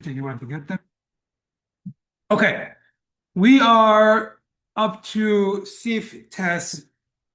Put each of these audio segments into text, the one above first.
You want to get them? Okay, we are up to Sif Tes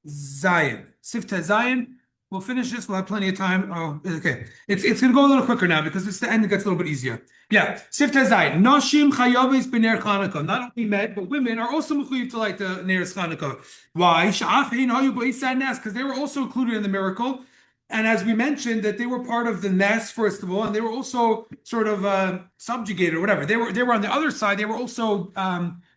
Zion. Sif Tes Zion. We'll finish this. We'll have plenty of time. Oh, okay. It's gonna go a little quicker now because it's the end. It gets a little bit easier. Yeah. Sif Tes Zion. Noshim chayaves b'ner Chanukah. Not only men, but women are also mechuyev to light the ner Chanukah. Why? Sha'af hein hayu b'isad nes, because they were also included in the miracle. And as we mentioned, that they were part of the nest, first of all, and they were also sort of subjugated or whatever. They were on the other side. They were also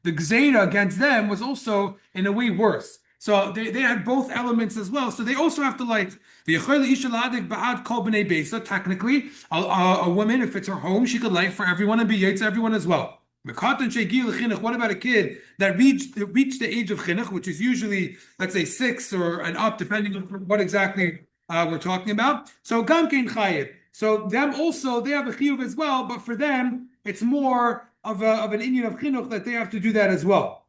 the gzeira against them was also in a way worse. So they had both elements as well. So they also have to like technically, a woman, if it's her home, she could light for everyone and be yaitz everyone as well. What about a kid that reached the age of chinuch, which is usually, let's say, 6 or and up, depending on what exactly we're talking about. So gamkein chayiv. So them also, they have a chiyuv as well, but for them, it's more of an inyan of chinuch that they have to do that as well.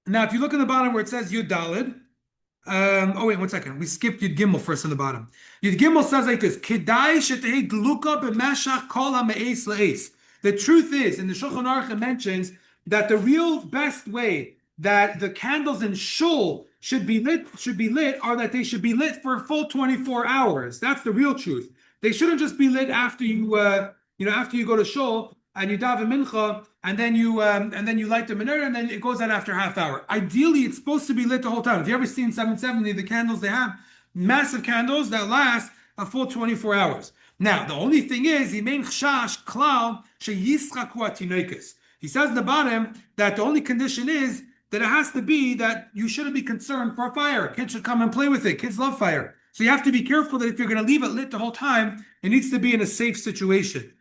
Now, if you look at the bottom where it says Yud Dalid, oh wait, 1 second. We skipped Yud Gimel first on the bottom. Yud Gimel says like this: Kedai shetei dluka b'meshach kol ha'me'es la'es. The truth is, and the Shulchan Aruch mentions that the real best way that the candles in shul should be lit, are that they should be lit for a full 24 hours. That's the real truth. They shouldn't just be lit after you, after you go to shul and you daven mincha, and then you light the menorah, and then it goes out after a half hour. Ideally, it's supposed to be lit the whole time. If you ever seen 770, the candles they have, massive candles that last a full 24 hours. Now, the only thing is, he says in the bottom that the only condition is that it has to be that you shouldn't be concerned for a fire. Kids should come and play with it. Kids love fire. So you have to be careful that if you're going to leave it lit the whole time, it needs to be in a safe situation.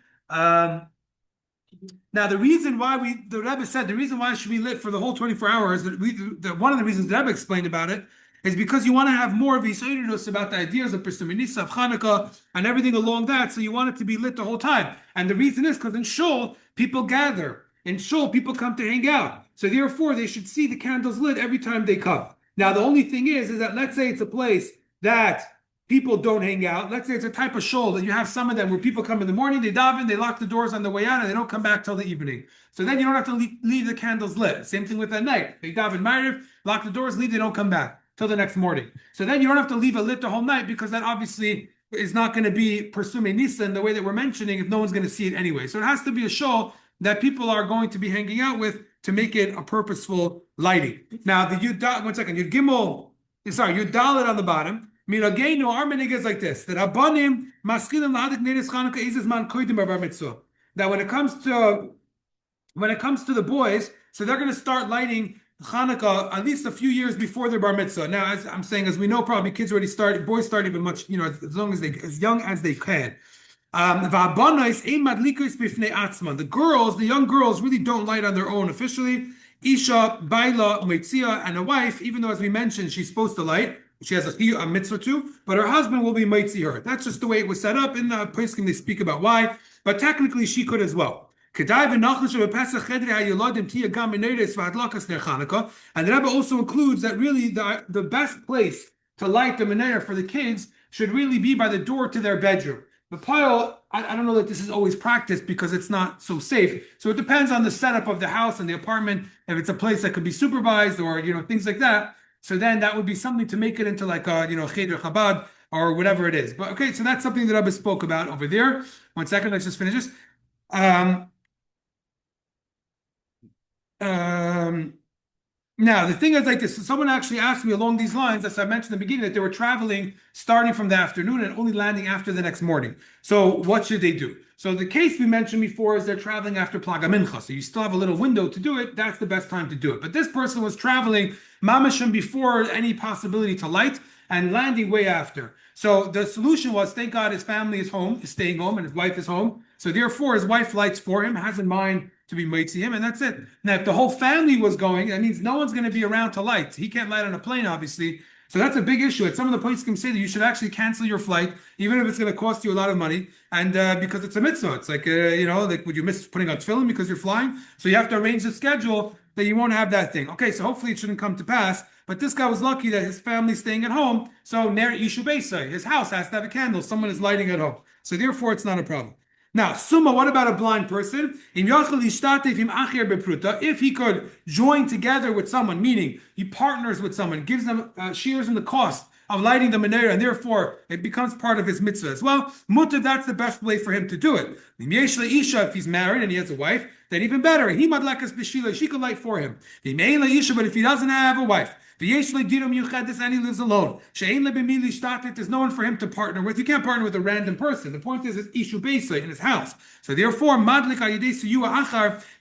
Now, the reason why the Rebbe said the reason why it should be lit for the whole 24 hours, one of the reasons the Rebbe explained about it is because you want to have more of Yisraelis about the ideas of Persuminisa, of Chanukah, and everything along that. So you want it to be lit the whole time. And the reason is because in Shul, people gather. In Shul, people come to hang out. So therefore, they should see the candles lit every time they come. Now, the only thing is that let's say it's a place that people don't hang out. Let's say it's a type of shul that you have some of them where people come in the morning, they daven, they lock the doors on the way out, and they don't come back till the evening. So then you don't have to leave the candles lit. Same thing with at night. They daven Ma'ariv, lock the doors, leave, they don't come back till the next morning. So then you don't have to leave it lit the whole night because that obviously is not going to be Persume Nisa in the way that we're mentioning if no one's going to see it anyway. So it has to be a shul that people are going to be hanging out with to make it a purposeful lighting. Now, the Yud Dalit on the bottom. Miragenu, our minig is like this: that Abanim maskilim lahadik neres Chanukah izizman koidim bar mitzvah. That when it comes to the boys, so they're going to start lighting Chanukah at least a few years before their bar mitzvah. Now, as I'm saying, as we know, probably kids already start, boys start even much, as young as they can. The young girls really don't light on their own officially. Isha, Baila, Meitzia, and a wife, even though as we mentioned, she's supposed to light. She has a mitzvah too, but her husband will be mitzi her. That's just the way it was set up. In the poskim they speak about why, but technically she could as well. And the Rebbe also includes that really the best place to light the menorah for the kids should really be by the door to their bedroom. The pile, I don't know that this is always practiced because it's not so safe. So it depends on the setup of the house and the apartment. If it's a place that could be supervised or things like that. So then that would be something to make it into like a, Cheder Chabad or whatever it is. But okay, so that's something that Rabbi spoke about over there. 1 second, let's just finish this. Now, the thing is like this. So someone actually asked me along these lines, as I mentioned in the beginning, that they were traveling starting from the afternoon and only landing after the next morning. So what should they do? So the case we mentioned before is they're traveling after Plaga Mincha. So you still have a little window to do it. That's the best time to do it. But this person was traveling mamashim before any possibility to light and landing way after. So the solution was, thank God his family is home, is staying home, and his wife is home. So therefore his wife lights for him, has in mind to be mitzi him, and that's it. Now, if the whole family was going, that means no one's going to be around to light. He can't light on a plane, obviously. So that's a big issue. At some of the places can say that you should actually cancel your flight, even if it's going to cost you a lot of money, and because it's a mitzvah. It's like, like would you miss putting on tefillin because you're flying? So you have to arrange the schedule that you won't have that thing. Okay, so hopefully it shouldn't come to pass. But this guy was lucky that his family's staying at home. So Ner Yishu Beisai, his house has to have a candle. Someone is lighting at home. So therefore, it's not a problem. Now, Summa, what about a blind person? If he could join together with someone, meaning he partners with someone, gives them, shares in the cost of lighting the menorah, and therefore it becomes part of his mitzvah as well. Mutter, that's the best way for him to do it. If he's married and he has a wife, then even better. She could light for him. But if he doesn't have a wife, and he lives alone, there's no one for him to partner with. You can't partner with a random person. The point is, it's ishu beisa in his house. So therefore,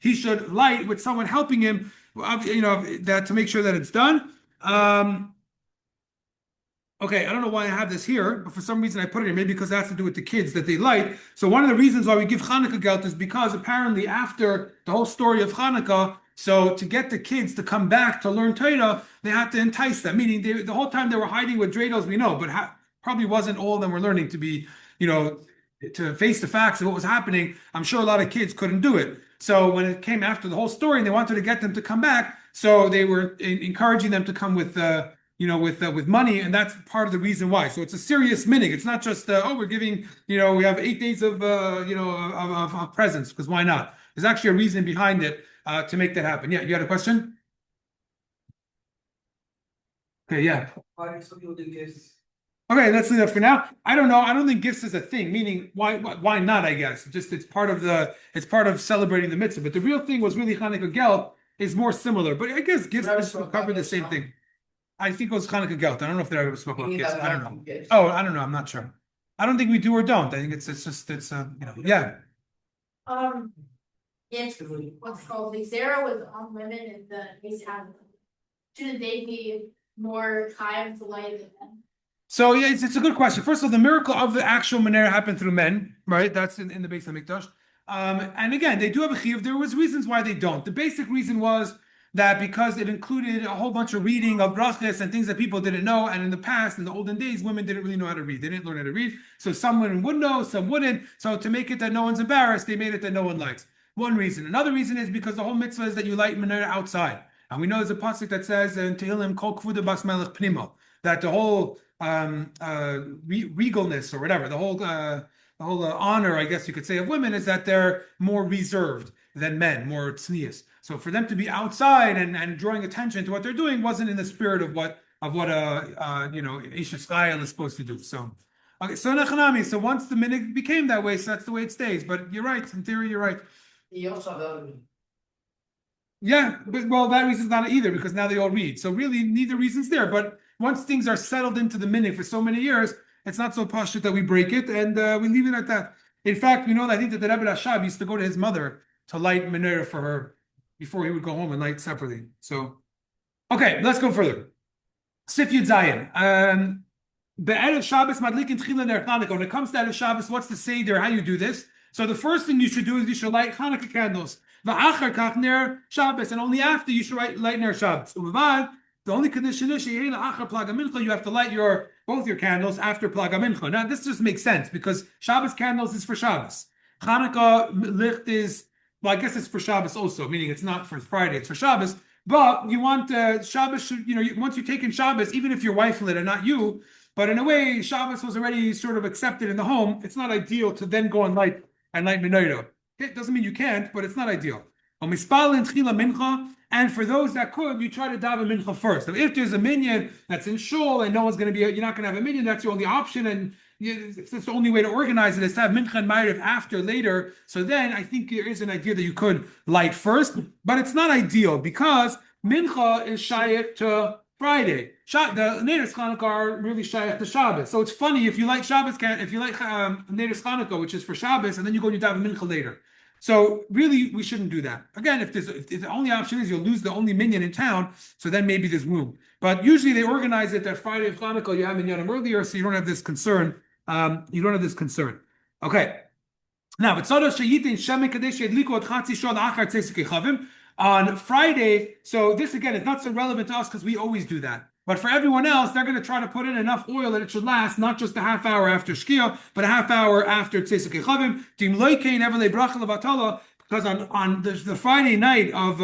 he should light with someone helping him, that to make sure that it's done. Okay, I don't know why I have this here, but for some reason I put it here, maybe because it has to do with the kids that they light. So one of the reasons why we give Chanukah gelt is because apparently after the whole story of Chanukah, so to get the kids to come back to learn Torah, they had to entice them. Meaning the whole time they were hiding with dreidels, we know, but probably wasn't all of them were learning to be, to face the facts of what was happening. I'm sure a lot of kids couldn't do it. So when it came after the whole story and they wanted to get them to come back, so they were encouraging them to come with with money, and that's part of the reason why. So it's a serious minig. It's not just we're giving, we have 8 days of of presents, because why not? There's actually a reason behind it to make that happen. Yeah, you had a question? Okay, yeah. Why do some people do gifts? Okay, let's leave that for now. I don't know. I don't think gifts is a thing. Meaning, why not? I guess it's part of celebrating the mitzvah. But the real thing was really Chanukah gelt is more similar. But I guess gifts cover the same thing. I think it was Chanukah gelt. I don't know if they ever spoke about gifts. I don't know. Oh, I don't know. I'm not sure. I don't think we do or don't. I think it's yeah. If what's called the Zara was on women and the race have, shouldn't they be more time to light than men? So yeah, it's a good question. First of all, the miracle of the actual menorah happened through men, right? That's in the Beis Hamikdash. And again, they do have a chiyuv. There was reasons why they don't. The basic reason was that because it included a whole bunch of reading of brachas and things that people didn't know, and in the past, in the olden days, women didn't really know how to read. They didn't learn how to read. So some women would know, some wouldn't. So to make it that no one's embarrassed, they made it that no one likes. One reason. Another reason is because the whole mitzvah is that you light menorah outside. And we know there's a pasuk that says in Tehillim kol kvuda bas melech pnimo, that the whole regalness or whatever, the whole honor, I guess you could say, of women is that they're more reserved than men, more tznius. So for them to be outside and drawing attention to what they're doing wasn't in the spirit of what Isha Chayil is supposed to do. So okay, so Nechanami, so once the minhag became that way, so that's the way it stays. But you're right, in theory, you're right. Yeah, but well, that reason's not either, because now they all read. So really, neither reason's there. But once things are settled into the minhag for so many years, it's not so pashut that we break it, and we leave it at that. In fact, we know that I think that the Rebbe Rashab used to go to his mother to light menorah for her before he would go home and light separately. So, okay, let's go further. Sif Yud Zayin. Be'erev Shabbos madlikin tchila ner Chanukah. When it comes to Erev Shabbos, what's the seder? How you do this? So the first thing you should do is you should light Chanukah candles. Va'achar kach ner Shabbos, and only after you should light ner Shabbos. The only condition is you have to light both your candles after Plaga Mincha. Now this just makes sense because Shabbos candles is for Shabbos. Chanukah licht is, well, I guess it's for Shabbos also, meaning it's not for Friday, it's for Shabbos. But you want Shabbos, once you take in Shabbos, even if your wife lit and not you, but in a way, Shabbos was already sort of accepted in the home. It's not ideal to then go and light menorah. It doesn't mean you can't, but it's not ideal. And for those that could, you try to daven mincha first. So if there's a minyan that's in shul and no one's going to be, you're not going to have a minyan, that's your only option, and it's the only way to organize it is to have mincha and ma'ariv after, later. So then I think there is an idea that you could light first, but it's not ideal because mincha is shayach to Friday. The Neiros Chanukah are really shayach to Shabbos. So it's funny if you like Shabbos, if you like Neiros Chanukah, which is for Shabbos, and then you go and you daven mincha later. So really, we shouldn't do that. Again, if the only option is you'll lose the only minyan in town, so then maybe there's room. But usually they organize it that Friday of Chanukah you have minyanim earlier, so you don't have this concern. Okay. Now, on Friday, so this again is not so relevant to us because we always do that. But for everyone else, they're going to try to put in enough oil that it should last not just a half hour after Shkia, but a half hour after Tzesek Chavim. Because on the Friday night of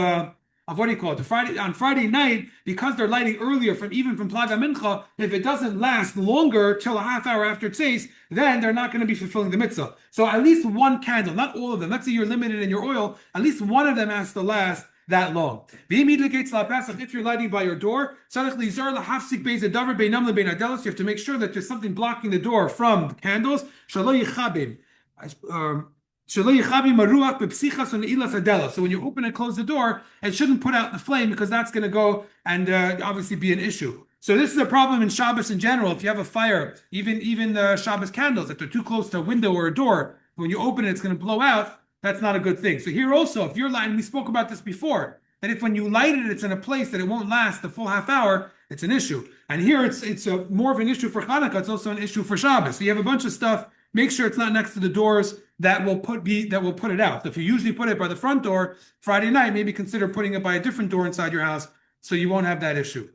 of what do you call it? On Friday night, because they're lighting earlier from Plaga Mincha, if it doesn't last longer till a half hour after Tzeis, then they're not going to be fulfilling the mitzvah. So at least one candle, not all of them. Let's say you're limited in your oil, at least one of them has to last that long. If you're lighting by your door, you have to make sure that there's something blocking the door from the candles. So when you open and close the door, it shouldn't put out the flame because that's going to go and obviously be an issue. So this is a problem in Shabbos in general. If you have a fire, even the Shabbos candles, if they're too close to a window or a door, when you open it, it's going to blow out. That's not a good thing. So here also, if you're lighting, we spoke about this before, that if when you light it, it's in a place that it won't last the full half hour, it's an issue. And here it's more of an issue for Chanukah. It's also an issue for Shabbos. So you have a bunch of stuff. Make sure it's not next to the doors that will put it out. So if you usually put it by the front door Friday night, maybe consider putting it by a different door inside your house so you won't have that issue.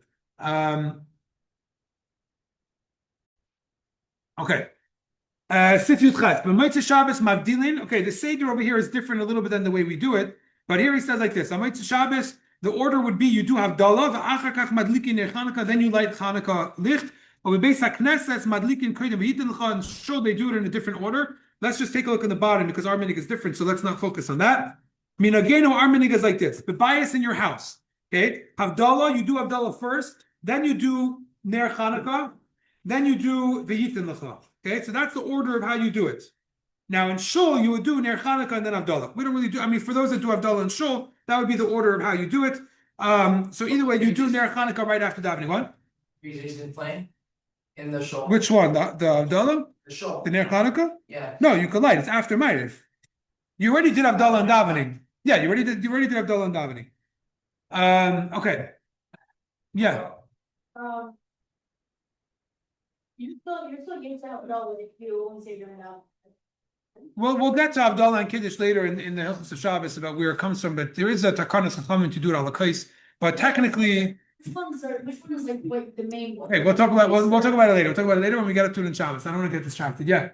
Okay. Sifyut but Motzei Shabbos Mavdilin. Okay, the Seder over here is different a little bit than the way we do it. But here he says like this: on Motzei Shabbos, the order would be you do Havdalah, v'achar kach madlikin ner Chanukah, then you light Chanukah licht. Or we base Haknesses madlikin koydem v'yitin l'cha, and show they do it in a different order. Let's just take a look in the bottom because our minig is different, so let's not focus on that. Minageno, our minig is like this: the bias in your house. Okay, Havdalah, you do Havdalah first, then you do ner Chanukah, then you do v'yitin l'cha. Okay, so that's the order of how you do it. Now in Shul, you would do Ner Chanukah and then Havdalah. We don't really do, I mean, for those that do Havdalah in Shul, that would be the order of how you do it. So either way, you do Ner Chanukah right after davening. What? Using flame in the Shul. Which one? The Havdalah? The Shul. The Ner Chanukah? Yeah. No, you could light. It's after Ma'ariv. You already did Havdalah and davening. Yeah, you already did Havdalah and davening. Okay. Yeah. You're still getting out no if you only say you're enough. We'll get to Havdalah and Kiddush later in the Hilchos of Shabbos about where it comes from, but there is a Takanas Chachamim to do it al kais. But technically, Which one is like what the main one? okay, we'll talk about it later. We'll talk about it later when we get to it in Shabbos. I don't want to get distracted. Yeah.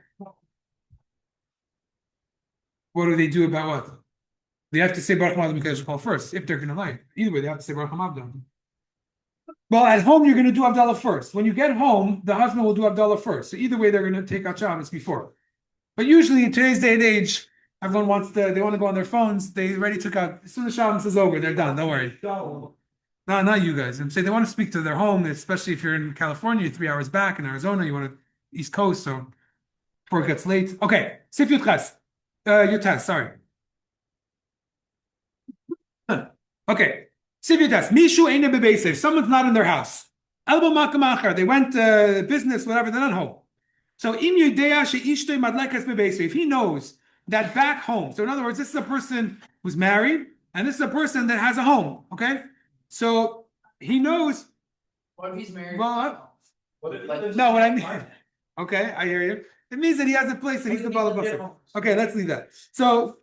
What do they do about what? They have to say Baruch Hamad Mikdash first if they're going to light. Either way, they have to say Baruch Hamad. Well, at home, you're going to do Havdalah first. When you get home, the husband will do Havdalah first. So either way, they're going to take out Shabbos before. But usually in today's day and age, everyone they want to go on their phones. They already took out, as soon as Shabbos is over, they're done. Don't worry. No, not you guys. I'm saying they want to speak to their home, especially if you're in California, 3 hours back. In Arizona, you want to East Coast, so before it gets late. Okay, Sif Yud your test, sorry. Okay. Mishu ain't bebesev. Someone's not in their house. Elbow makamachar. They went business, whatever. They're not home. So if he knows that back home. So in other words, this is a person who's married, and this is a person that has a home. Okay, so he knows. What if he's married? Well, no, what I mean. Okay, I hear you. It means that he has a place that he's the balabasa. Okay, let's leave that. So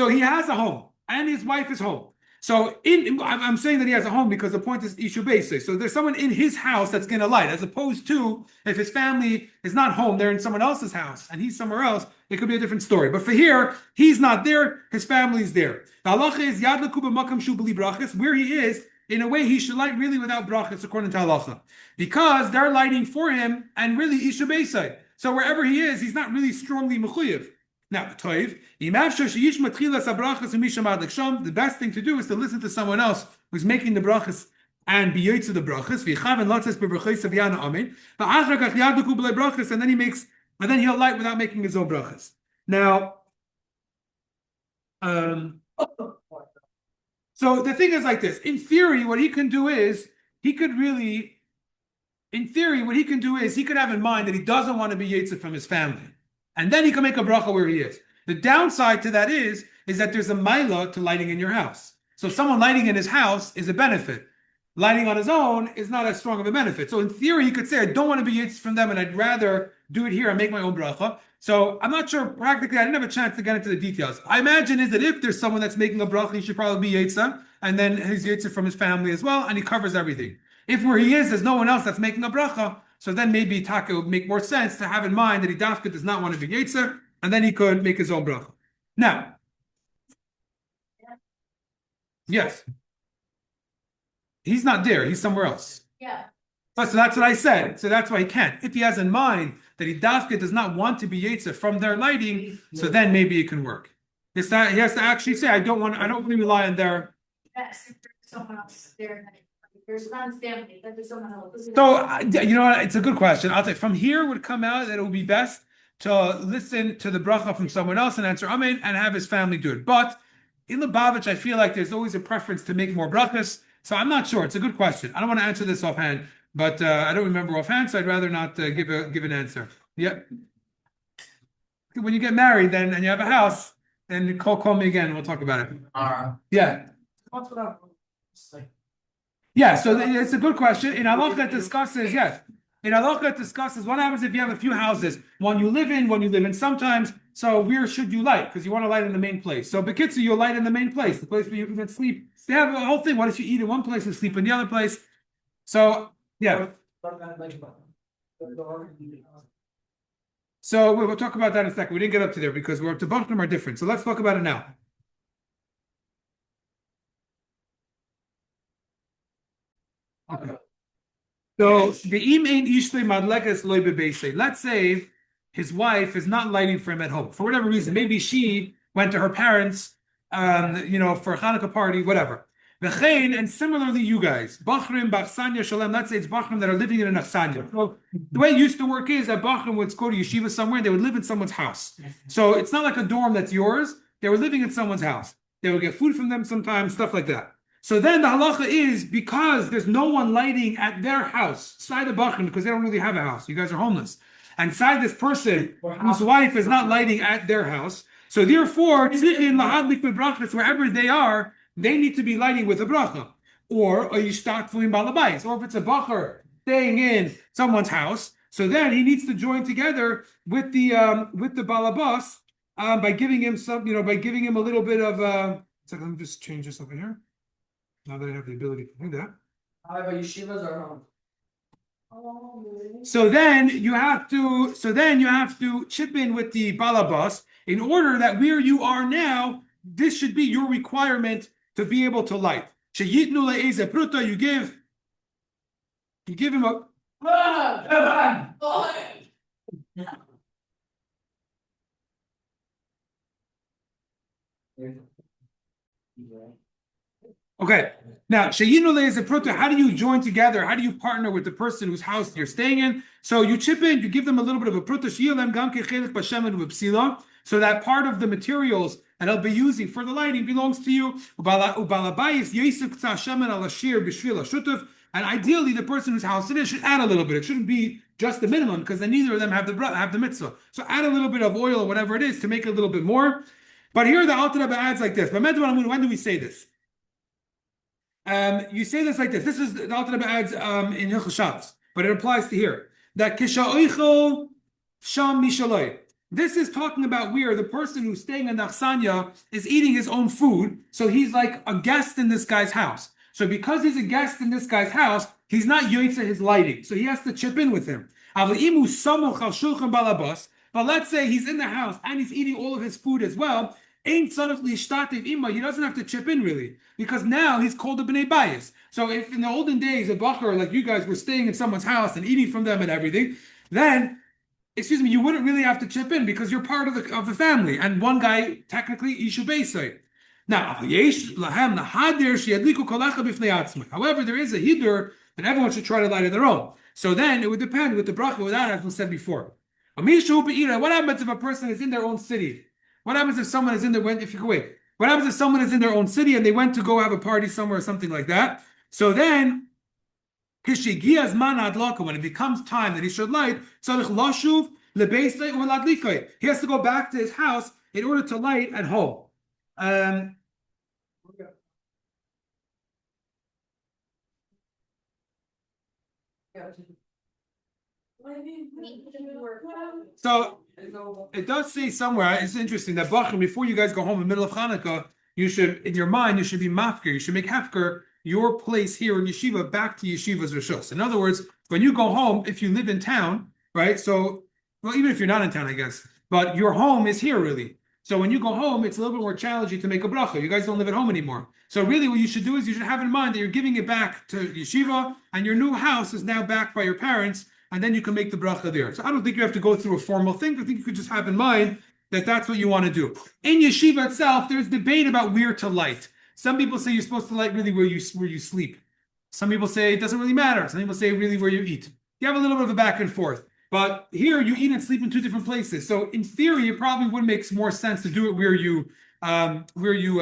he has a home, and his wife is home. So I'm saying that he has a home because the point is Ishu Beis. So there's someone in his house that's going to light, as opposed to if his family is not home, they're in someone else's house and he's somewhere else, it could be a different story. But for here, he's not there, his family's there. The halacha is Yad Laku b'makam shu b'li brachas, where he is, in a way he should light really without brachas according to halacha. Because they're lighting for him and really Ishu Beis. So wherever he is, he's not really strongly mechuyev. Now, the best thing to do is to listen to someone else who's making the brachas and be yotze the brachas. And then he'll light without making his own brachas. Now, so the thing is like this. In theory, what he can do is he could have in mind that he doesn't want to be yotze from his family. And then he can make a bracha where he is. The downside to that is that there's a maila to lighting in your house. So someone lighting in his house is a benefit. Lighting on his own is not as strong of a benefit. So in theory, he could say, I don't want to be yitz from them and I'd rather do it here and make my own bracha. So I'm not sure, practically, I didn't have a chance to get into the details. I imagine is that if there's someone that's making a bracha, he should probably be yitza, and then his yitza from his family as well, and he covers everything. If where he is, there's no one else that's making a bracha, so then maybe Taka would make more sense to have in mind that he dafka does not want to be yetzer, and then he could make his own bracha. Now, Yes. He's not there. He's somewhere else. Yeah. So that's what I said. So that's why he can't. If he has in mind that he dafka does not want to be yetzer from their lighting, so then maybe it can work. It's that he has to actually say, I don't really rely on their. Yes, if there's someone else there, there's not family, but there's someone else. So you know what? It's a good question. I'll say from here would come out that it would be best to listen to the bracha from someone else and answer amen and have his family do it. But in Lubavitch, I feel like there's always a preference to make more brachas. So I'm not sure. It's a good question. I don't want to answer this offhand, but I don't remember offhand, so I'd rather not give an answer. Yep. When you get married, then and you have a house, then call me again. We'll talk about it. Yeah. What's what I'm Yeah, so it's a good question. In Aruch it discusses, yes. In Aruch it discusses what happens if you have a few houses, one you live in sometimes. So where should you light? Because you want to light in the main place. So Kitzur, you'll light in the main place, the place where you can sleep. They have a whole thing. What if you eat in one place and sleep in the other place? So yeah. So we'll talk about that in a second. We didn't get up to there because we're up to both of them are different. So let's talk about it now. Okay. So let's say his wife is not lighting for him at home for whatever reason. Maybe she went to her parents, for a Chanukah party, whatever. And similarly, you guys, Bachrim, Bachsanya, Shalem. Let's say it's Bachrim that are living in an Achsanya. So the way it used to work is that Bachrim would go to yeshiva somewhere and they would live in someone's house. So it's not like a dorm that's yours. They were living in someone's house. They would get food from them sometimes, stuff like that. So then the halacha is because there's no one lighting at their house, side the Bachrim, because they don't really have a house. You guys are homeless. And side this person whose wife is not lighting at their house. So therefore, wherever they are, they need to be lighting with a bracha. Or a yishtak fuim balabais. Or if it's a bacher staying in someone's house, so then he needs to join together with the balabas by giving him by giving him a little bit of let me just change this over here. Now that I have the ability to do that. But yeshivas are home. So then you have to chip in with the balabas in order that where you are now, this should be your requirement to be able to light. Sheyitnu le'eze pruta, you give him a. Okay. Now, sheyitnu le'eze pruta, how do you join together? How do you partner with the person whose house you're staying in? So you chip in, you give them a little bit of a pruta, sheyilem gam kechelik b'shemen u'b'psila, so that part of the materials and they'll be using for the lighting belongs to you. And ideally, the person whose house it is should add a little bit. It shouldn't be just the minimum because then neither of them have the mitzvah. So add a little bit of oil or whatever it is to make it a little bit more. But here the Alter Rebbe adds like this. But when do we say this? You say this like this. This is the Alter Rebbe adds in Hilchos Shabbos, but it applies to here. That kisha oichel sham mishaloi. This is talking about where the person who's staying in the Achsanya is eating his own food, so he's like a guest in this guy's house. So because he's a guest in this guy's house, he's not yoytze his lighting, so he has to chip in with him. But let's say he's in the house and he's eating all of his food as well. He doesn't have to chip in really, because now he's called a b'nei bayis. So if in the olden days a bacher like you guys were staying in someone's house and eating from them and everything, then you wouldn't really have to chip in because you're part of the family. And one guy, technically, Ishu Beisai. Now, however, there is a hidur that everyone should try to light on their own. So then it would depend with the bracha, with that, as we said before. What happens if a person is in their own city? What happens if someone is in their, if you can wait? What happens if someone is in their own city and they went to go have a party somewhere or something like that? So then, when it becomes time that he should light, he has to go back to his house in order to light at home. So it does say somewhere, it's interesting that Bachrim, before you guys go home in the middle of Chanukah, you should, in your mind, you should be mafker. You should make hefker your place here in yeshiva back to yeshiva's rishos. In other words, when you go home, if you live in town, right? So, well, even if you're not in town, I guess, but your home is here really. So when you go home, it's a little bit more challenging to make a bracha. You guys don't live at home anymore. So really what you should do is you should have in mind that you're giving it back to yeshiva and your new house is now backed by your parents, and then you can make the bracha there. So I don't think you have to go through a formal thing. I think you could just have in mind that that's what you want to do. In yeshiva itself, there's debate about where to light. Some people say you're supposed to light really where you sleep. Some people say it doesn't really matter. Some people say really where you eat. You have a little bit of a back and forth. But here you eat and sleep in two different places. So in theory, it probably would make more sense to do it where you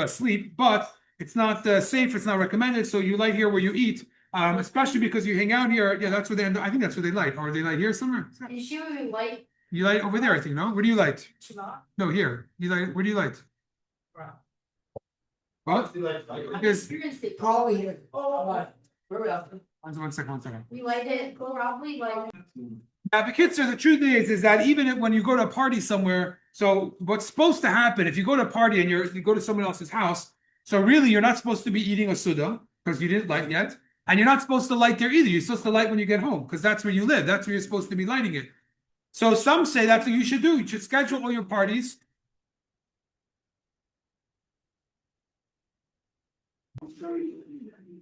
sleep, but it's not safe. It's not recommended. So you light here where you eat, especially because you hang out here. Yeah, that's where they end up. I think that's where they light. Or they light here somewhere. Yeshiva we light You light over there, I think. No, where do you light? Shema. No, here. You light. Where do you light? What? Because Probably here. Where we at? one second. We light it probably like Now, the Kitzur, the truth is that even when you go to a party somewhere, so what's supposed to happen if you go to a party and you go to someone else's house, so really you're not supposed to be eating a suda because you didn't light yet, and you're not supposed to light there either. You're supposed to light when you get home because that's where you live. That's where you're supposed to be lighting it. So some say that's what you should do. You should schedule all your parties.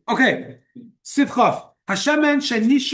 Okay, Sivchaf. Hashemen shenish.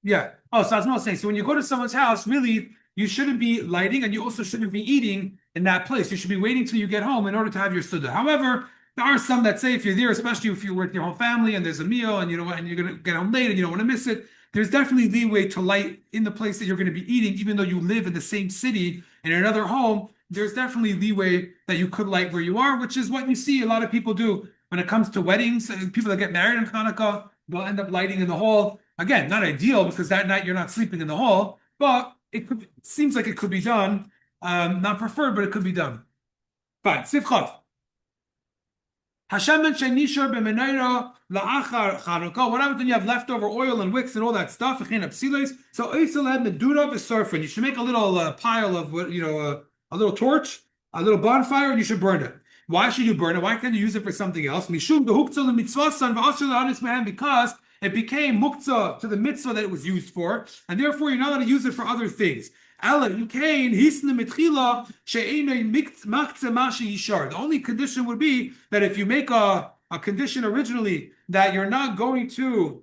Yeah. Oh, so I was not saying. So when you go to someone's house, really, you shouldn't be lighting, and you also shouldn't be eating in that place. You should be waiting till you get home in order to have your suda. However, there are some that say if you're there, especially if you're with your whole family and there's a meal and you know and you're gonna get home late and you don't want to miss it, there's definitely leeway to light in the place that you're going to be eating, even though you live in the same city in another home. There's definitely leeway that you could light where you are, which is what you see a lot of people do when it comes to weddings. People that get married in Chanukah, they'll end up lighting in the hall. Again, not ideal because that night you're not sleeping in the hall, but it seems like it could be done. Not preferred, but it could be done. Fine. Sivchot. Hashem and Shenishar b'menaira la'achar Chanukah. What happens when you have leftover oil and wicks and all that stuff? So oisel had medura v'surfin. You should make a little pile of what a little torch, a little bonfire, and you should burn it. Why should you burn it? Why can't you use it for something else? Mishum behuktzah l'mitzvasan v'asher la'anis mehem, because it became muktzah to the mitzvah that it was used for, and therefore you're not allowed to use it for other things. The only condition would be that if you make a condition originally that you're not going to,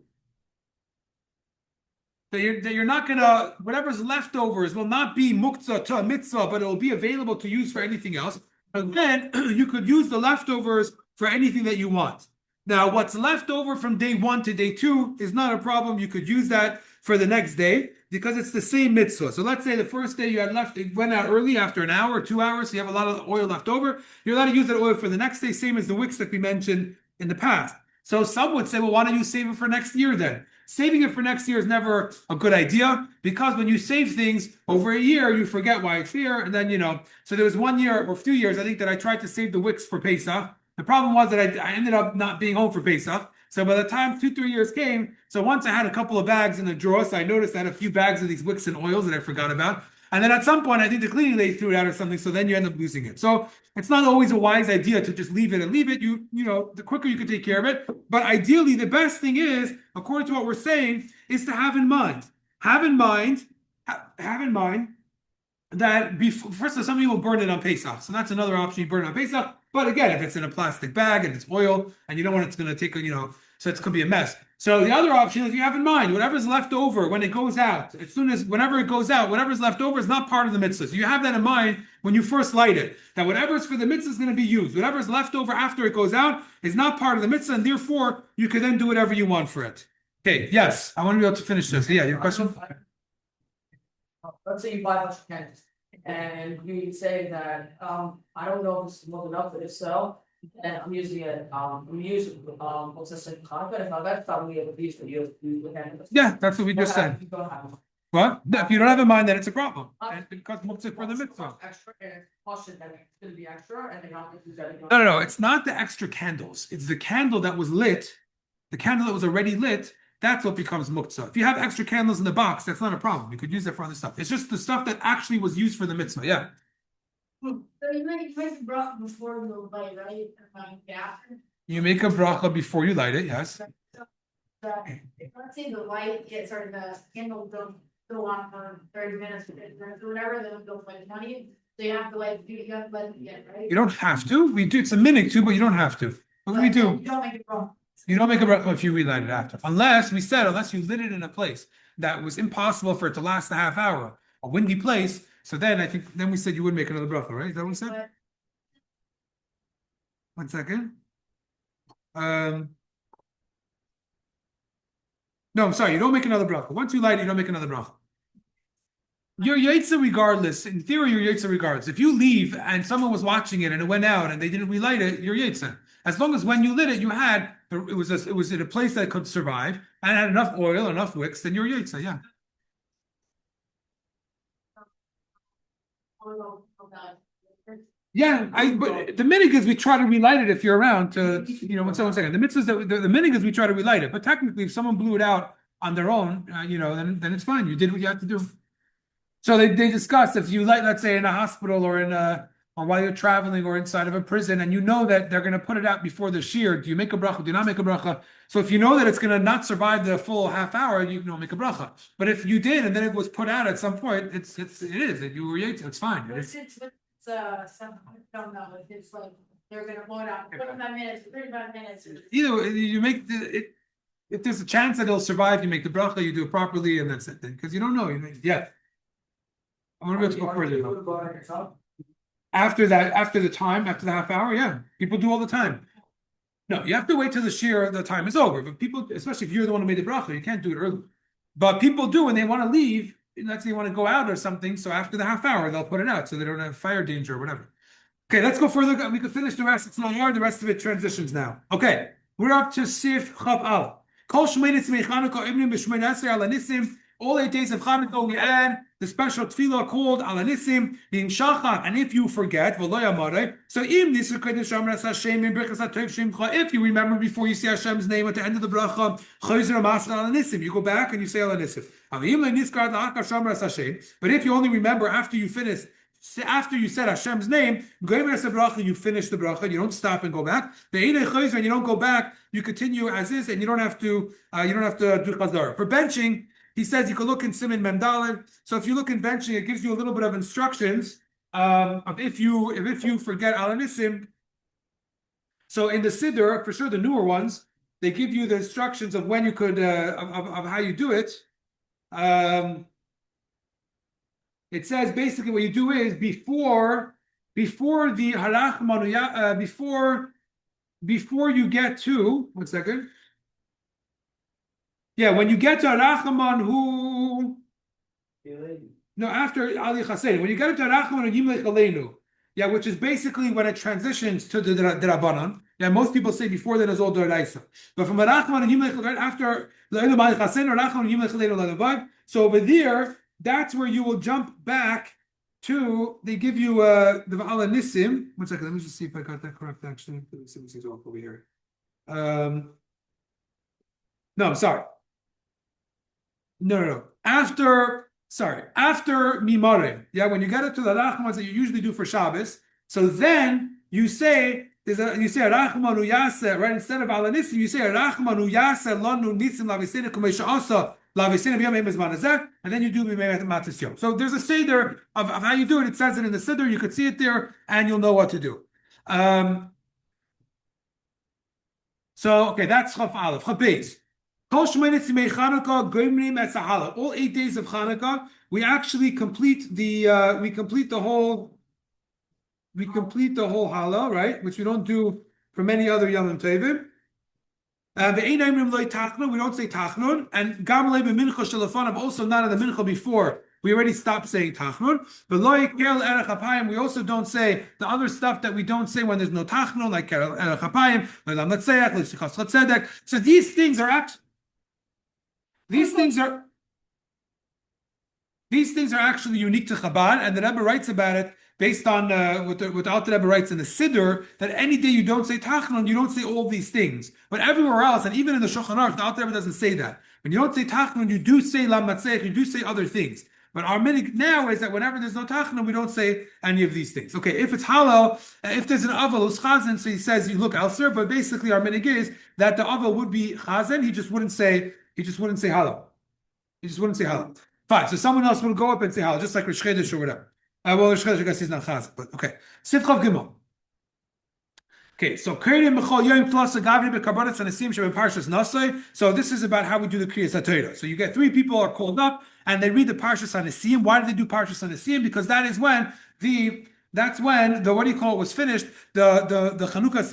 that you're not gonna, whatever's leftovers will not be muktzah to a mitzvah, but it will be available to use for anything else. And then you could use the leftovers for anything that you want. Now, what's left over from day 1 to day 2 is not a problem. You could use that for the next day because it's the same mitzvah. So let's say the first day you had left, it went out early after an hour or 2 hours, so you have a lot of oil left over. You're allowed to use that oil for the next day, same as the wicks that we mentioned in the past. So some would say, well, why don't you save it for next year then? Saving it for next year is never a good idea because when you save things over a year, you forget why it's here. And then, so there was 1 year or a few years, I think, that I tried to save the wicks for Pesach. The problem was that I ended up not being home for Pesach. So by the time 2-3 years came, so once I had a couple of bags in the drawer, so I noticed I had a few bags of these wicks and oils that I forgot about. And then at some point, I think the cleaning lady threw it out or something, so then you end up losing it. So it's not always a wise idea to just leave it and leave it. The quicker you can take care of it. But ideally, the best thing is, according to what we're saying, is to have in mind that first of all, some people burn it on Pesach. So that's another option, you burn it on Pesach. But again, if it's in a plastic bag and it's oil and you don't want it's going to take, so it could be a mess. So the other option is you have in mind, whatever's left over when it goes out, whenever it goes out, whatever's left over is not part of the mitzvah. So you have that in mind when you first light it, that whatever's for the mitzvah is going to be used. Whatever's left over after it goes out is not part of the mitzvah, and therefore you can then do whatever you want for it. Okay, yes, I want to be able to finish this. Yeah, your question? Let's say you buy a bunch of candles, and you say that, I don't know if this is more than enough, but if so, and I'm using it, what's this, Chanukah, if I got family of these that you use the candles. Yeah, that's what we just said. What? No, if you don't have in mind, then it's a problem. And because muktzah for the mitzvah. Extra, and caution that it's gonna be extra, and they're not gonna use that. No. It's not the extra candles. It's the candle that was lit, the candle that was already lit. That's what becomes muktzah. If you have extra candles in the box, that's not a problem. You could use it for other stuff. It's just the stuff that actually was used for the mitzvah. Yeah. So you make a bracha before you light, right? After. You make a bracha before you light it. Yes. Let's say the light the candle don't go on for 30 minutes or whatever, then it goes like 20. So you have to let it get, right? You don't have to. We do. It's a minute too, but you don't have to. What do we do? You don't make it wrong. You don't make a bracha if you relight it after, unless you lit it in a place that was impossible for it to last a half hour, a windy place. So then we said you would make another bracha, right? Is that what we said? But 1 second. No, I'm sorry. You don't make another bracha. Once you light it, you don't make another bracha. Your yaitza regardless. In theory, your yaitza regardless. If you leave and someone was watching it and it went out and they didn't relight it, your yaitza. As long as when you lit it, it was in a place that could survive and had enough oil, enough wicks, then your yaitza, yeah. Yeah, but the minig is we try to relight it if you're around to, one second. The mitzvah is the minig is we try to relight it, but technically if someone blew it out on their own, then it's fine. You did what you had to do. So they discussed if you light, let's say in a hospital or or while you're traveling or inside of a prison, and you know that they're going to put it out before the shear, do you make a bracha? Do you not make a bracha? So if you know that it's going to not survive the full half hour, you don't make a bracha. But if you did and then it was put out at some point, it is. You were yaitz, it's fine. But since some, I don't know, if it's like, they're gonna blow it out, 25 minutes, 35 minutes. Either way, you make it. If there's a chance that it'll survive, you make the bracha, you do it properly, and that's it. Then, because you don't know. Yeah. I'm gonna be able to go further. After the half hour, yeah, people do all the time. No, you have to wait till the time is over. But people, especially if you're the one who made the bracha, you can't do it early. But people do when they want to leave. Let's say you want to go out or something. So after the half hour, they'll put it out so they don't have fire danger or whatever. Okay, let's go further. We could finish the rest. It's not hard. The rest of it transitions now. Okay, we're up to Sif Chav Al. Kol Shmeinis Mechanukah Ibnim B'Shmein Aser Ala Nisim. All 8 days of Chanukah we add the special tefillah called Ala Nisim, being Shachar. And if you forget, so if you remember before you say Hashem's name at the end of the bracha, you go back and you say Ala Nisim. But if you only remember after you finish, after you said Hashem's name, you finish the bracha. You don't stop and go back. When you don't go back, you continue as is, and you don't have to do chazar. For benching, he says you can look in Siman Mendalin. So if you look in benching, it gives you a little bit of instructions of if you forget Ala Nisim. So in the Siddur, for sure the newer ones, they give you the instructions of when you could of how you do it. It says basically what you do is before the halach manuya, before you get to 1 second. Yeah, when you get to Arachaman who no after Ali Chassid, when you get to Arachaman who Yimlech Aleinu, yeah, which is basically when it transitions to the Rabbanan. Yeah, most people say before that is all Doraisa. But from Arachaman who Yimlech after Le'elu Ali Chassid, Arachaman who Yimlech Aleinu Lelevav. So over there, that's where you will jump back to. They give you the Ala Nisim. 1 second, let me just see if I got that correct. Actually, let me see what's off over here. No, I'm sorry. No. After Mimare, yeah, when you get it to the Rachmans that you usually do for Shabbos, so then you say Rachmanu Yaseh, right? Instead of Ala Nisim, you say Rachmanu Yaseh Lanu Nisim Lavisena Kumesha Asa Lavisena B'Yamei Mezman Hazeh, and then you do B'Yamei Matis Yom. So there's a seder of how you do it. It says it in the Siddur. You could see it there, and you'll know what to do. So okay, that's Chaf Aleph. Chaf Beis. All 8 days of Chanukah, we actually complete the whole Hala, right? Which we don't do for many other Yom Tovim. We don't say Tachnun, and Gamalei b'Mincha Shalafanav also not in the Mincha before. We already stopped saying Tachnun. But we also don't say the other stuff that we don't say when there's no Tachnun, like Erech Hapayim, so these things are actually. These things are actually unique to Chabad, and the Rebbe writes about it based on what the Alter Rebbe writes in the Siddur, that any day you don't say Tachnun, you don't say all these things. But everywhere else, and even in the Shulchan Aruch, the Alter Rebbe doesn't say that. When you don't say Tachnun, you do say Lam Matzeh, you do say other things. But our minig now is that whenever there's no Tachnun, we don't say any of these things. Okay, if it's Halal, if there's an Aval who's Chazen, so he says you look elsewhere, but basically our minig is that the Aval would be Chazen, he just wouldn't say halal. He just wouldn't say halal. Fine. So someone else will go up and say halal, just like Rish Chedesh or whatever. Well, Rosh Chodesh, I guess he's not Chazak, but okay. Sivchav Gimel. Okay, so Kriya Mechol Yom plus a Gavri Bekarbonis and Asim Shem Parshas Nasai. So this is about how we do the Kriyas HaTorah. So you get three people are called up and they read the Parshas Anasim. Why do they do Parshas Anasim? Because that is when that's when the what do you call it was finished, the Chanukah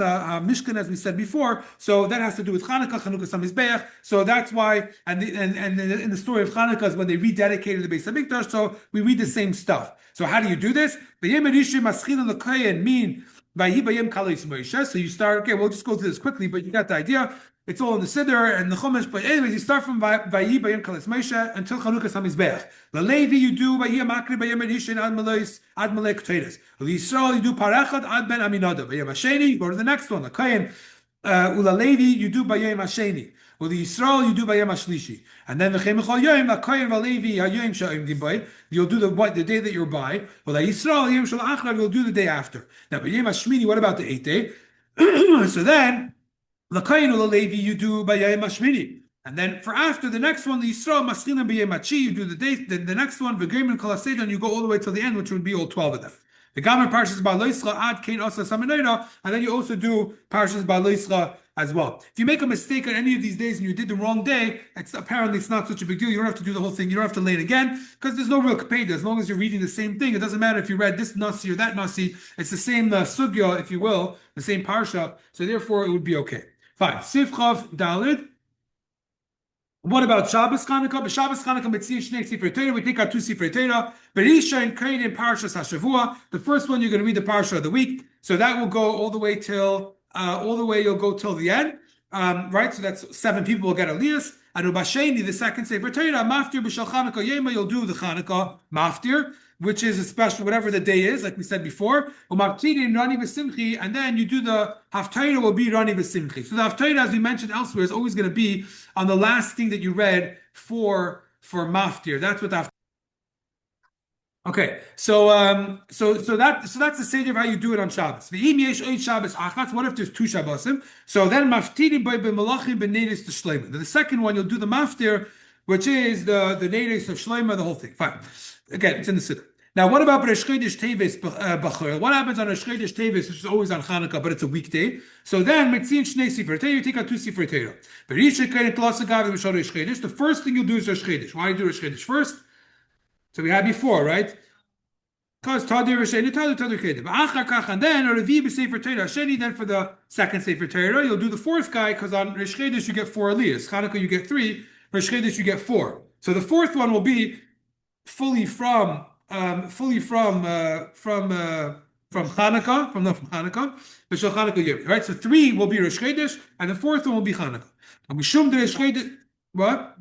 Mishkan, as we said before. So that has to do with Chanukah Samizbeach. So that's why, and in the story of Chanukah is when they rededicated the Beis Hamikdash. So we read the same stuff. So how do you do this? The Yom Rishon Maschil L'Kohen mean. So you start, okay, we'll just go through this quickly, but you got the idea. It's all in the Siddur and the Chumash. But anyways, you start from Vayi Bayim Kalis Moshe until Chanukah Samizbeach. The Levi you do Vayi Makri Bayim Rishon Ad Malei Keteiros. The Yisrael you do Parachad Ad Ben Aminadav. Bayim Hasheni, you go to the next one. The Kohen Ula Levi you do Bayim Hasheni. Well, the Yisrael you do Bayim Hashlishi, and then the Chemichal Yom, the Kohen Valevi Hayoim Sha'im Dibay. You'll do the day that you're by. Well, the Yisrael Yom Shal Achrav you'll do the day after. Now, Bayim Hashmini, what about the 8th day? So then, the Kohen Ula Levi you do Bayim Hashmini. And then for after the next one, the Yisrael Maschina Bayim Hachi, you do the day. Then the next one, V'Geimin Kol HaSeidan, you go all the way till the end, which would be all 12 of them. The Gamer Parshas Ba'Loischa Ad Kain Asa Samanayra, and then you also do Parshas Ba'Loischa as well. If you make a mistake on any of these days and you did the wrong day, it's not such a big deal. You don't have to do the whole thing. You don't have to lay it again because there's no real kapeda. As long as you're reading the same thing, it doesn't matter if you read this nasi or that nasi. It's the same sugya, if you will, the same parsha. So therefore, it would be okay. Fine. Sivchav Dalid. What about Shabbos Chanukah? But Shabbos Chanukah Mitzvah Shnei Sifrei Torah. We take our two Sifrei Torah. Berisha and Kain in Parshas Hashavua. The first one you're going to read the parsha of the week. So that will go all the way till you'll go till the end. Right? So that's 7 people will get Elias. And Ubasheni, the second Sefer Torah, Maftir B'Shal Chanukah Yema, you'll do the Chanukah Maftir, which is a special, whatever the day is, like we said before. Umaptiri Rani V'Simchi, and then you do the Haftarah will be Rani V'Simchi. So the Haftarah, as we mentioned elsewhere, is always going to be on the last thing that you read for Maftir. That's what the Haftarah. Okay, so that's the stage of how you do it on Shabbos. What if there's 2 Shabbosim? So then maftirim by b'malachim b'neiris to shleima. The second one you'll do the maftir, which is the neiris of shleima, the whole thing. Fine. Again, it's in the siddur. Now, what about Rosh Chodesh Teves b'chol? What happens on Rosh Chodesh Teves, which is always on Chanukah, but it's a weekday? So then mitzin shnei sifrei Torah, you take out 2 sifrei Torah. The first thing you'll do is Rosh Chodesh. Why do you do Rosh Chodesh first? So we had before, right? Because Tadir Risheni, Tadir Kedim. And then, or Revi B'Sefer Torah Sheni, then for the second Sefer Torah, you'll do the 4th guy, because on Rosh Chodesh you get 4 Aliyahs. Chanukah you get 3, Rosh Chodesh you get 4. So the 4th one will be fully from Chanukah, from Chanukah, B'Shal Chanukah Yom. Right? So 3 will be Rosh Chodesh, and the 4th one will be Chanukah. And we shum the Rosh Chodesh, what?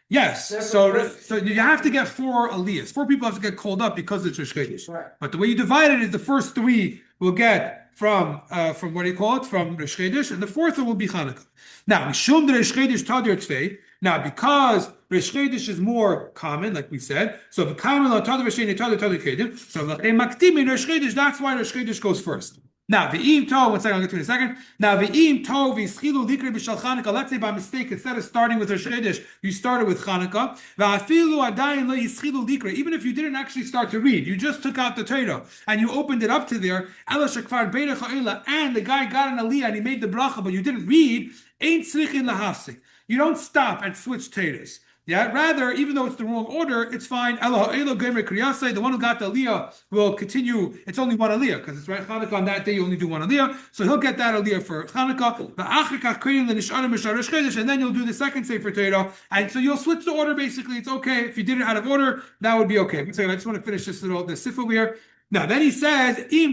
Yes, so you have to get 4 aliyahs. 4 people have to get called up because it's Rosh Chodesh. Right. But the way you divide it is the first 3 will get from what do you call it? From Rosh Chodesh, and the 4th one will be Chanukah. Now, Mishum the Rosh Chodesh Tadir Tzvei. Now, because Rosh Chodesh is more common, like we said, so the common Tadir Risheni Tadir Kedim. So the Maktim Rosh Chodesh. That's why Rosh Chodesh goes first. Now, Ve'im Tov, one second, I'll get to it in a second. Now, Ve'im Tov, V'ischilu Likri B'Shal Chanukah. Let's say by mistake, instead of starting with Rosh Chodesh, you started with Chanukah. Ve'afilu Adayin Lo Yischilu Likri. Even if you didn't actually start to read, you just took out the Torah and you opened it up to there. Ela Shekvar Beirech Ha'ila, and the guy got an Aliyah and he made the bracha, but you didn't read. Ain't Tzrichin Lahafsik. You don't stop and switch Torahs. Yeah, rather, even though it's the wrong order, it's fine. The one who got the aliyah will continue. It's only 1 aliyah because it's right Chanukah on that day. You only do 1 aliyah, so he'll get that aliyah for Chanukah. And then you'll do the second sefer Torah, and so you'll switch the order. Basically, it's okay if you did it out of order. That would be okay. I just want to finish this little sifah here. Now, then he says, let's say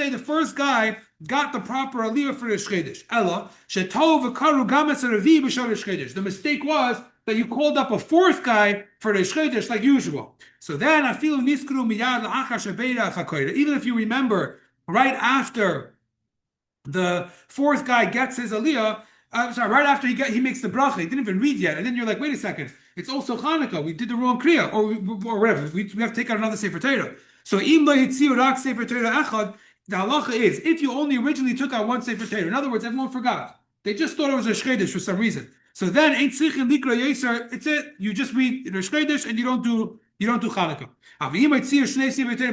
the first guy got the proper aliyah for Rosh Chodesh. Ella, the mistake was that you called up a 4th guy for Rosh Chodesh like usual. So then, even if you remember, right after the 4th guy gets his aliyah, right after he makes the bracha, he didn't even read yet, and then you're like, wait a second, it's also Chanukah. We did the wrong kriya, or whatever. We have to take out another sefer Torah. So im lo yitziu rak sefer Torah echad. The halacha is if you only originally took out 1 sefer Torah. In other words, everyone forgot. They just thought it was a shchedesh for some reason. So then ain't tzichin likra yeser. It's it. You just read Rosh Chodesh and you don't do Chanukah.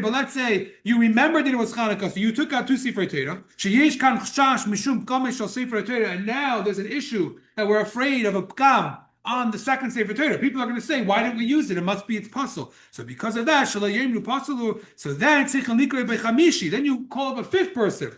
But let's say you remembered that it was Chanukah, so you took out 2 Sifrei Torah. Sheyesh kan chashash mishum pkamesh shel Sifrei Torah, and now there's an issue that we're afraid of a pkam on the second Sefer Torah. People are going to say, why didn't we use it? It must be its puzzle. So because of that, so then then you call up a 5th person.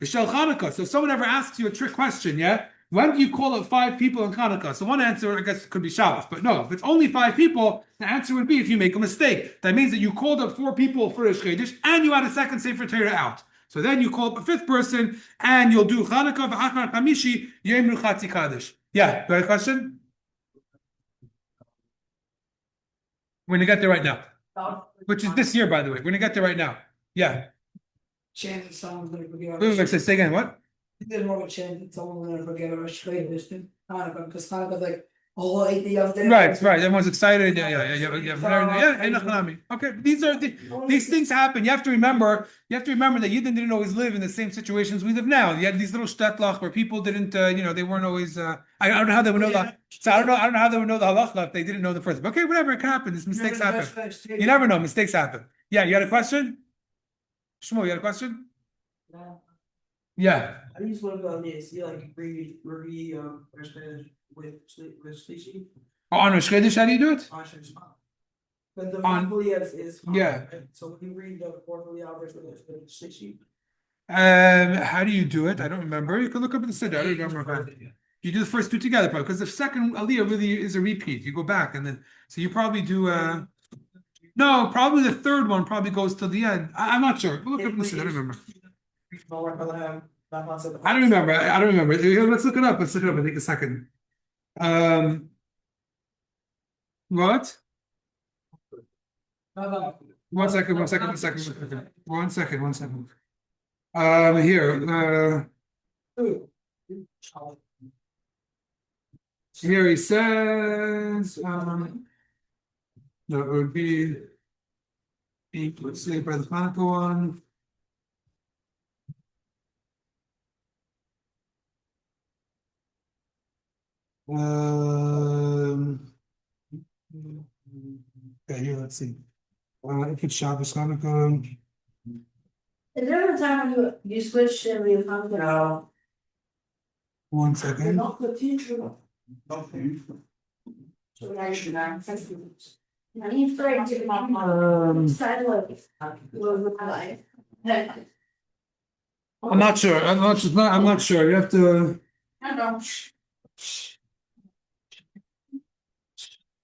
So if someone ever asks you a trick question, yeah? When do you call up 5 people in Chanukah? So one answer, I guess, could be Shabbos, but no, if it's only 5 people, the answer would be if you make a mistake. That means that you called up 4 people for Rosh Chodesh and you had a second Sefer Torah out. So then you call up a 5th person and you'll do Chanukah v'achar chamishi yemru chatzi kaddish. Yeah, got a question? We're gonna get there right now, which is this year, by the way. We're gonna get there right now. Yeah. Chance someone's gonna forget. Wait, say again. What? There's more of a chance that someone's gonna forget a Rosh Chodesh than Hanukkah, because Hanukkah's like a whole 8 day of day. Right. Everyone's excited. Yeah. Okay, these things happen. You have to remember that Yidden didn't always live in the same situations we live now. You had these little shtetlach where people didn't, they weren't always. I don't know how they would know that. So I don't know how they would know the halacha if they didn't know the first. But okay, whatever, it can happen. These mistakes happen. You never know. Mistakes happen. Yeah, you had a question? Shmuel, you had a question? Yeah. I just want to go on this. You like read Rosh Chodesh with Shlishi. On Rosh Chodesh, how do you do it? But the On- Fornali is Yeah. So when you read the Fornali verse with Shlishi. How do you do it? I don't remember. You can look up at the Siddur. I don't remember. You do the first 2 together, probably, because the second aliyah really is a repeat. You go back and then, so you probably do. No, probably the 3rd one probably goes till the end. I'm not sure. We'll look up at the Siddur. I don't remember. I don't remember. Let's look it up. I think a second. What? One second. Here he says, no, it would be, let's say by the Hanukkah one. Okay, here, let's see. If it's Shabbos Hanukkah. Is there ever a time when you switch and we come to? No. 1 second. Not the teacher. I need to get my sidewalk. I'm not sure. I'm not sure. You have to. I don't know.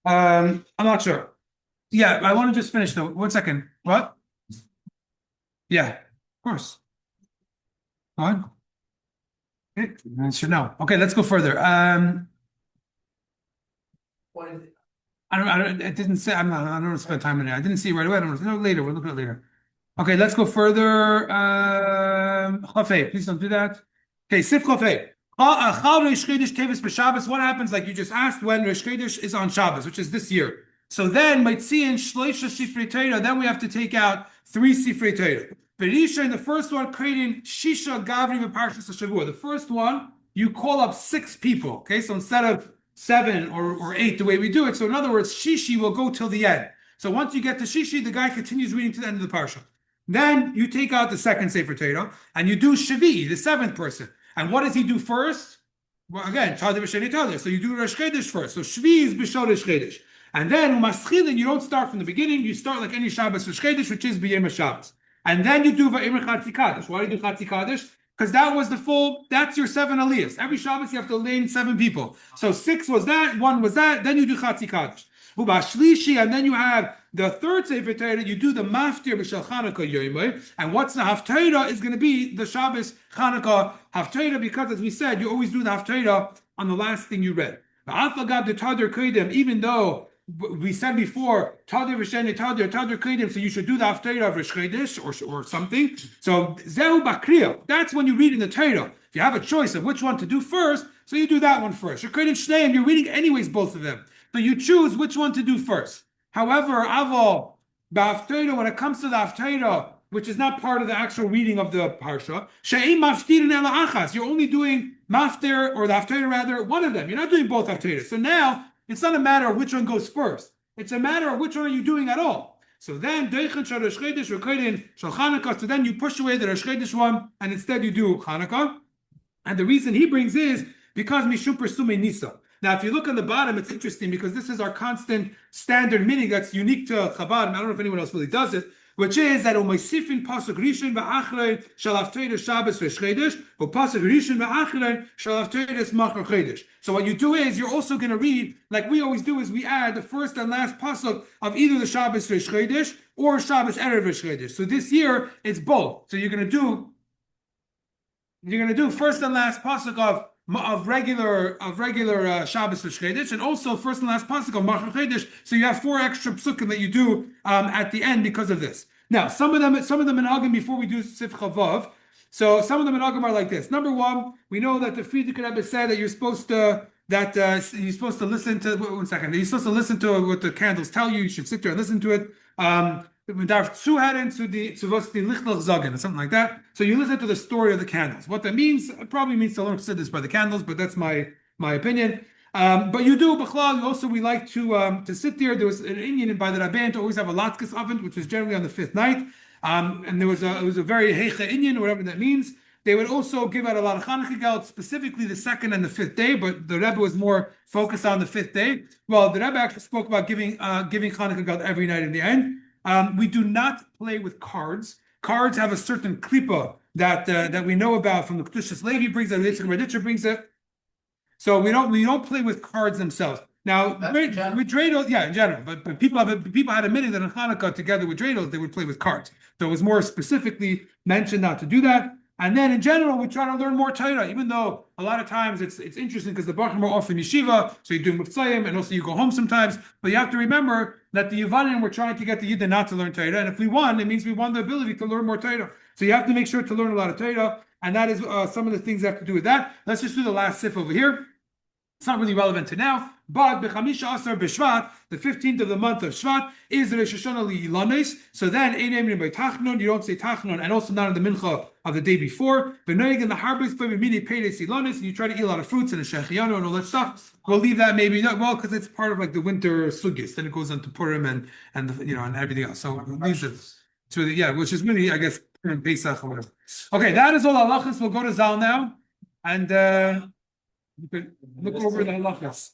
I'm not sure. Yeah, I want to just finish though. 1 second. What? Yeah, of course. What? Okay, answer no. Okay, let's go further. What is it? I don't. It didn't say. I don't want to spend time on it. I didn't see it right away. I don't know. Later. We'll look at it later. Okay, let's go further. Chafei, please don't do that. Okay, Sif Chafei. What happens, like you just asked, when Rosh Chodesh is on Shabbos, which is this year? So then, Maitzian Shleisha Sifrei Torah, then we have to take out 3 Sifrei Torah. Berisha, in the first one, creating Shisha Gavri B'Parshas Shavua. The first one, you call up 6 people. Okay, so instead of 7 or 8, the way we do it. So in other words, Shishi will go till the end. So once you get to Shishi, the guy continues reading to the end of the parsha. Then you take out the second Sefer Torah and you do Shavi, the 7th person. And what does he do first? Well, again, Tadir V'Sheni Tadir. So you do Rosh Chodesh first. So Shvi is B'Shol Rosh Chodesh. And then Umaschilin, you don't start from the beginning. You start like any Shabbos Rosh Chodesh, which is B'Yem Shabbos. And then you do Va'imr Chatzi Kaddish. Why do you do Chatzi Kaddish? Because that was the full, that's your 7 aliyahs. Every Shabbos you have to lane 7 people. So 6 was that, 1 was that, then you do Chatzi Kaddish. And then you have the 3rd Sefer Torah, you do the Maftir B'Shel Chanukah Yoimei. And what's the Haftarah is going to be the Shabbos Chanukah Haftarah, because as we said, you always do the Haftarah on the last thing you read. Even though we said before, Tadir V'Sheni Tadir Kedim, so you should do the Haftarah of Rosh Chodesh or something. So Zehu Bakriya, that's when you read in the Torah. If you have a choice of which one to do first, so you do that one first. You're creating Shnei, and you're reading anyways both of them. So you choose which one to do first. However, Aval, the Haftarah, when it comes to the Haftarah which is not part of the actual reading of the parsha. She'ein maftirin ela achas. You're only doing maftir or the haftarah rather, one of them. You're not doing both haftarahs. So now it's not a matter of which one goes first. It's a matter of which one are you doing at all. So then Deichen shel Rosh Chodesh or Kodein shel Chanukah. So then you push away the Rosh Chodesh one and instead you do Chanukah. And the reason he brings is because Mishum Persume Nisa. Now, if you look on the bottom, it's interesting because this is our constant standard meaning that's unique to Chabad. I don't know if anyone else really does it, which is that Umaysifin Pasuk Rishon Va'achrei Shel Haftarah Shabbos Rosh Chodesh, or Pasuk Rishon Va'achrei Shel Haftarah Machar Chodesh. So what you do is you're also going to read, like we always do, is we add the first and last pasuk of either the Shabbos Rosh Chodesh or Shabbos Erev Rosh Chodesh. So this year it's both. So you're going to do first and last pasuk of regular Shabbos Rosh Chodesh, and also first and last pasuk of Machar Chodesh. So you have 4 extra psukim that you do at the end because of this. Now, some of them in Agam before we do Sif Chavav. So some of them in Agam are like this. Number 1, we know that the Frierdiker Rebbe said that you're supposed to listen to. One second. You're supposed to listen to what the candles tell you. You should sit there and listen to it. Something like that. So you listen to the story of the candles. What that means, it probably means to learn Chassidus by the candles, but that's my opinion. But you do, B'chlal, also we like to sit there. There was an Indian by the Rabban to always have a latkes oven, which was generally on the 5th night. And it was a very heicha Indian, or whatever that means. They would also give out a lot of Chanukah geld, specifically the 2nd and the 5th day, but the Rebbe was more focused on the 5th day. Well, the Rebbe actually spoke about giving Chanukah geld every night in the end. We do not play with cards. Cards have a certain klipa that we know about from the Kedushas Levi brings it, Yitzchak Raditcher brings it. So we don't play with cards themselves. Now with dreidels, yeah, in general, but people had admitted that in Hanukkah together with dreidels they would play with cards. So it was more specifically mentioned not to do that. And then in general, we try to learn more Torah, even though a lot of times it's interesting because the Bachrim are often yeshiva, so you do Muftzayim, and also you go home sometimes. But you have to remember that the Yevanim were trying to get the Yidden not to learn Torah, and if we won, it means we won the ability to learn more Torah. So you have to make sure to learn a lot of Torah, and that is some of the things that have to do with that. Let's just do the last sif over here. It's not really relevant to now, but B'chamisha Asar B'Shvat, the 15th of the month of Shvat, is Rosh Hashanah Li'ilanes. So then, Ein Emrim by Tachnon, you don't say Tachnon, and also not in the Mincha of the day before. V'noig in the Harbis, but B'mini Peides Ilanes, and you try to eat a lot of fruits and a Shechianu and all that stuff. We'll leave that maybe not well because it's part of like the winter Sugis. Then it goes on to Purim and everything else. So these are which is really, I guess, Pesach or whatever. Okay, that is all halachas. We'll go to Zal now, and you can look over the halachas.